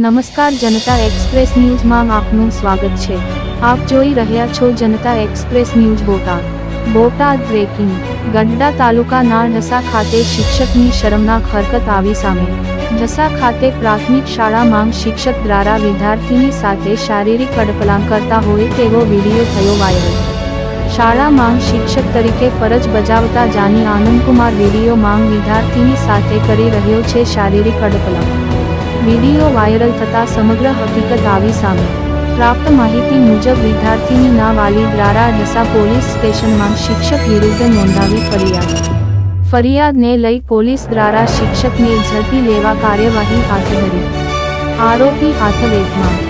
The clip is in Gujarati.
નમસ્કાર, જનતા એક્સપ્રેસ ન્યૂઝમાં આપનું સ્વાગત છે। આપ જોઈ રહ્યા છો Janata express news Botad. Botad breaking. Gadhada તાલુકાના ઢસા ખાતે શિક્ષકની શરમનાક હરકત આવી સામે। ઢસા ખાતે પ્રાથમિક શાળામાં શિક્ષક દ્વારા વિદ્યાર્થીની સાથે શારીરિક અડપલાં કરતા હોય તેવો વિડીયો થયો વાયરલ। શાળામાં શિક્ષક તરીકે ફરજ બજાવતા જાની આનંદકુમાર વિડીયોમાં વિદ્યાર્થીની સાથે કરી રહ્યો છે શારીરિક અડપલાં। વિડીયો વાયરલ થતા સમગ્ર હકીકત આવી સામે। પ્રાપ્ત માહિતી મુજબ વિદ્યાર્થીનીના વાલી દ્વારા ઢસા પોલીસ સ્ટેશનમાં શિક્ષક વિરુદ્ધ નોંધાવી ફરિયાદ। ફરિયાદને લઈ પોલીસ દ્વારા શિક્ષકને ઝડપી લેવા કાર્યવાહી હાથ ધરી। આરોપી હાથવેધમાં।